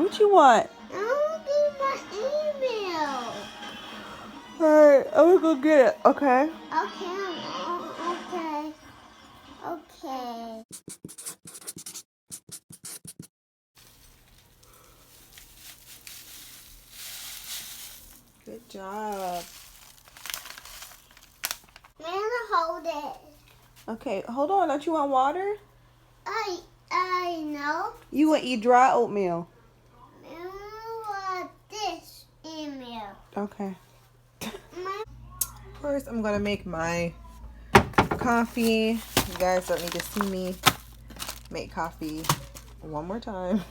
What you want? I want to get my email. Alright, I'm gonna go get it, okay? Okay. Good job. I'm gonna hold it. Okay, hold on. Don't you want water? I know. You want to eat dry oatmeal. I want this email. Okay. First, I'm gonna make my coffee. You guys don't need to see me make coffee one more time.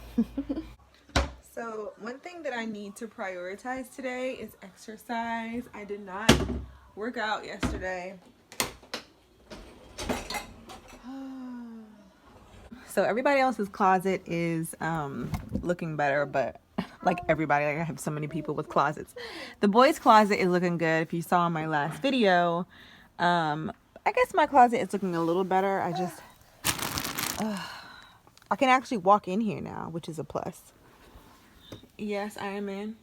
So, one thing that I need to prioritize today is exercise. I did not work out yesterday. So everybody else's closet is looking better, but like everybody, like I have so many people with closets. The boys' closet is looking good. If you saw my last video, I guess my closet is looking a little better. I can actually walk in here now, which is a plus. Yes, I am in.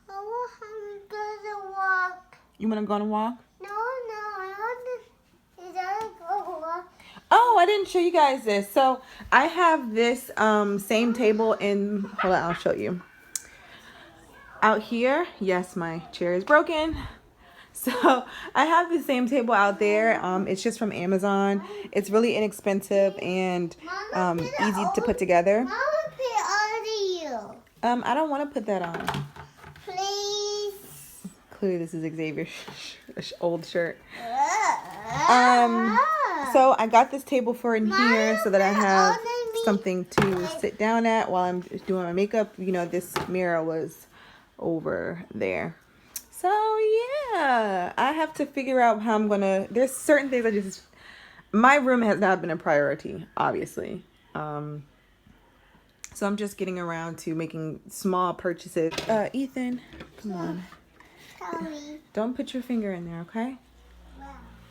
I want to go to walk. You want to go on a walk? No, I want to go walk. Oh, I didn't show you guys this. So I have this same table in, hold on, I'll show you. Out here, yes, my chair is broken. So I have the same table out there. It's just from Amazon. It's really inexpensive and easy to put together. Mama, put all you. I don't want to put that on. Please. Clearly this is Xavier's old shirt. So I got this table for in here so that I have something to sit down at while I'm doing my makeup. You know, this mirror was over there. So yeah, I have to figure out how I'm gonna, there's certain things my room has not been a priority, obviously. So I'm just getting around to making small purchases. Ethan, come on. Sorry. Don't put your finger in there, okay?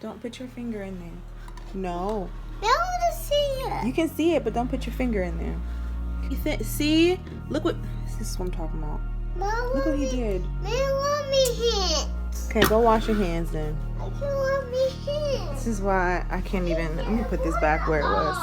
Don't put your finger in there. No. I want to see it. You can see it, but don't put your finger in there. Ethan, see? Look what, this is what I'm talking about. Mom, Look what he did. I want me hands. Okay, go wash your hands then. I don't want me hands. This is why I can't even, I'm gonna put this back where it was.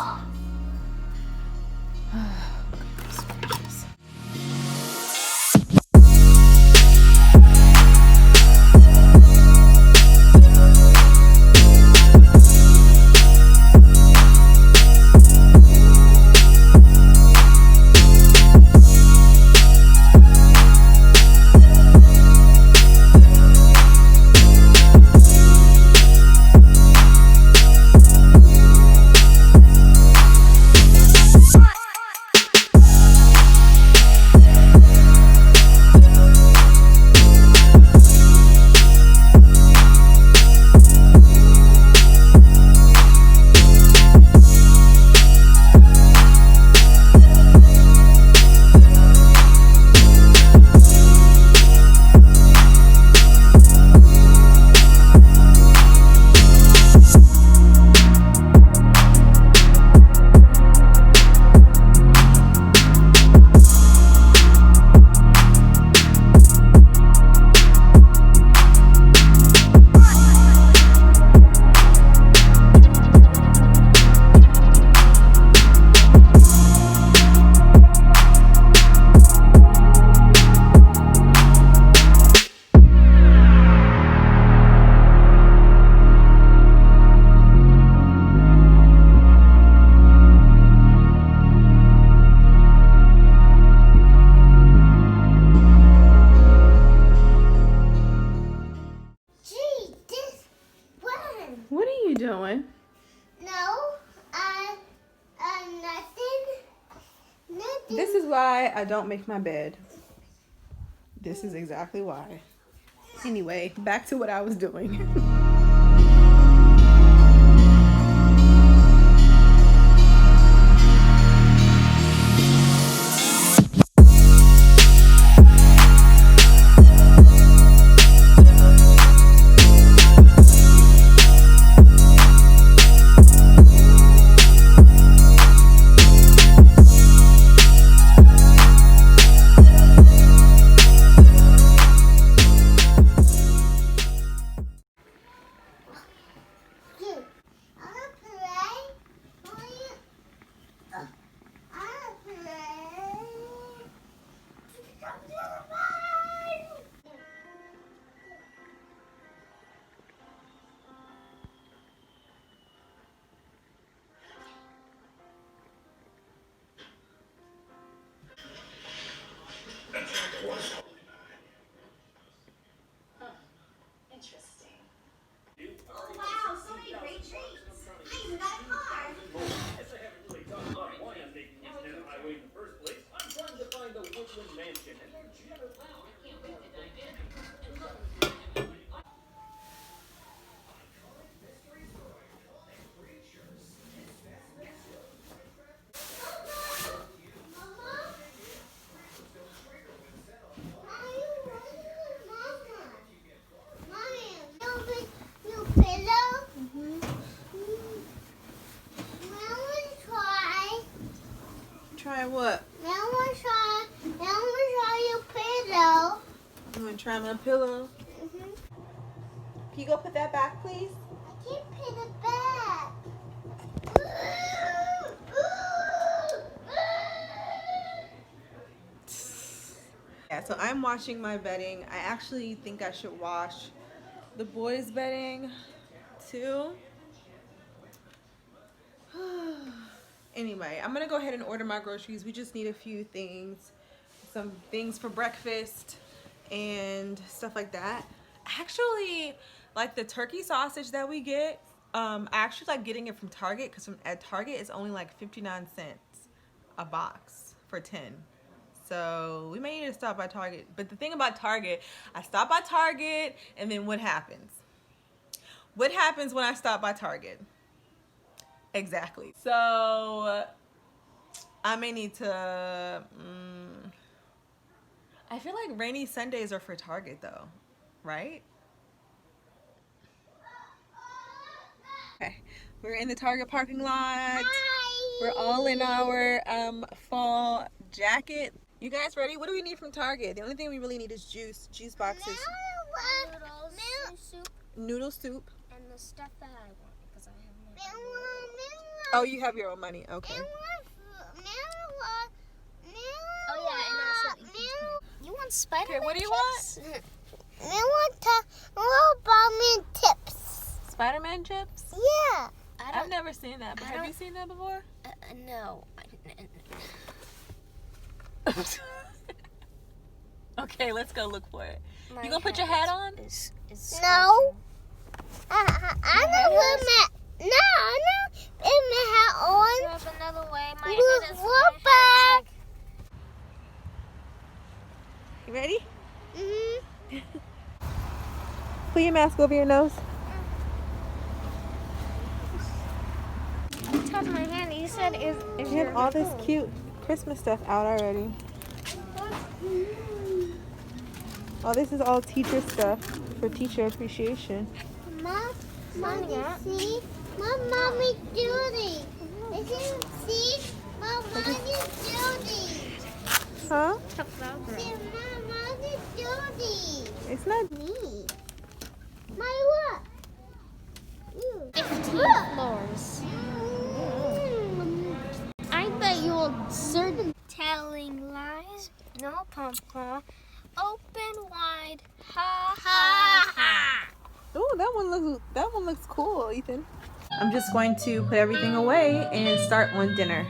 What are you doing? No, nothing. This is why I don't make my bed. This is exactly why. Anyway, back to what I was doing. Try what? Now I'm gonna try your pillow. You want to try my pillow? Mm-hmm. Can you go put that back, please? I can't put it back. Yeah, so I'm washing my bedding. I actually think I should wash the boys' bedding too. Anyway, I'm gonna go ahead and order my groceries. We just need a few things, some things for breakfast and stuff like that. Actually, like the turkey sausage that we get, I actually like getting it from Target, because at Target it's only like 59 cents a box for 10. So we may need to stop by Target. But the thing about Target, I stop by Target and then what happens? What happens when I stop by Target? Exactly. So I may need to, I feel like rainy Sundays are for Target though, right? Okay, we're in the Target parking lot. Hi. We're all in our fall jacket. You guys ready? What do we need from Target? The only thing we really need is juice boxes. Noodle soup. And the stuff that I want, because I have no money. Oh, you have your own money. Okay. Oh yeah, and also you want Spider-Man Okay, what do you chips? want tips. Spider-Man chips? Yeah. I've never seen that, but have you seen that before? No. Okay, let's go look for it. You gonna put your hat on? No. I know put my hat on. You have another way. My Look, head is back. You ready? Mm-hmm. Put your mask over your nose. touch my hand. You said is We have all this cute Christmas stuff out already. Oh, this is all teacher stuff for teacher appreciation. Mom, see? Mommy Judy. See? Mommy Judy. Huh? See, Mommy Judy. It's not. Me. My what? 15 floors. I bet you'll certain telling lies. No pom-pom. Open wide. Ha ha ha. Oh, that one looks cool, Ethan. I'm just going to put everything away and start on dinner.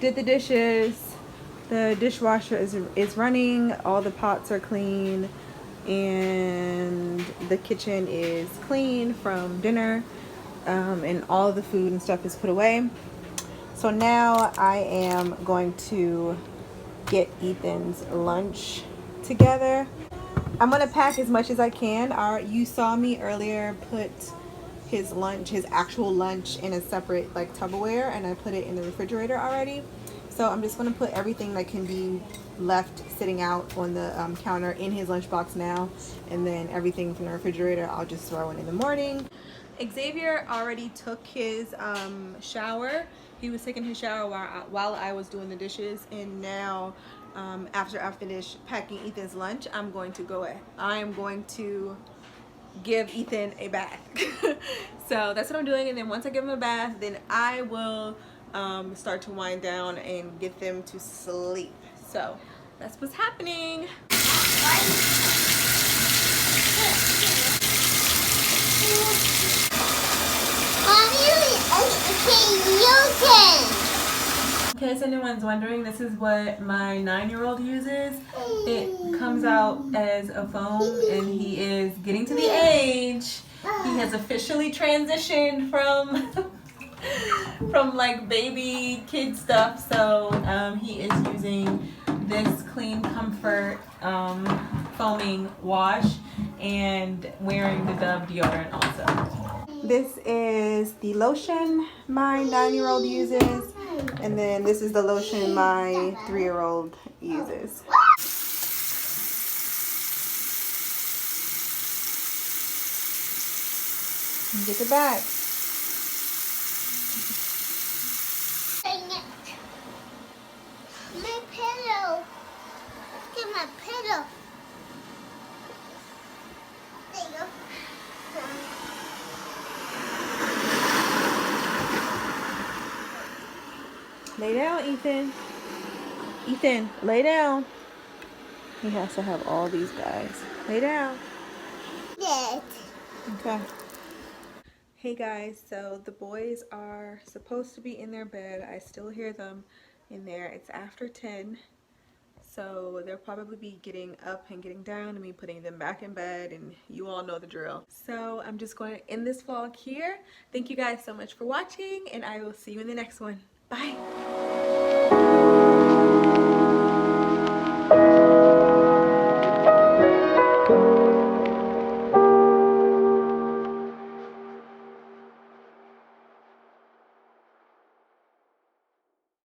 did the dishes. The dishwasher is running. All the pots are clean. And the kitchen is clean from dinner. And all the food and stuff is put away. So now I am going to get Ethan's lunch together. I'm gonna pack as much as I can. You saw me earlier put his lunch, his actual lunch, in a separate like Tupperware, and I put it in the refrigerator already. So I'm just gonna put everything that can be left sitting out on the counter in his lunchbox now, and then everything from the refrigerator I'll just throw in the morning. Xavier already took his shower. He was taking his shower while I was doing the dishes, and now after I finish packing Ethan's lunch, I'm going to give Ethan a bath. So that's what I'm doing, and then once I give him a bath, then I will start to wind down and get them to sleep. So that's what's happening. In case anyone's wondering, this is what my 9-year-old uses. It comes out as a foam, and he is getting to the age. He has officially transitioned from like baby kid stuff. So he is using this Clean Comfort foaming wash and wearing the Dove deodorant also. This is the lotion my 9-year-old uses, and then this is the lotion my 3-year-old uses. Get the bag. My pillow. Get my pillow. There you go. Lay down, Ethan. Ethan, lay down. He has to have all these guys. Lay down. Yes. Okay. Hey guys, so the boys are supposed to be in their bed. I still hear them in there. It's after 10. So they'll probably be getting up and getting down and me putting them back in bed, and you all know the drill. So I'm just going to end this vlog here. Thank you guys so much for watching, and I will see you in the next one. Bye.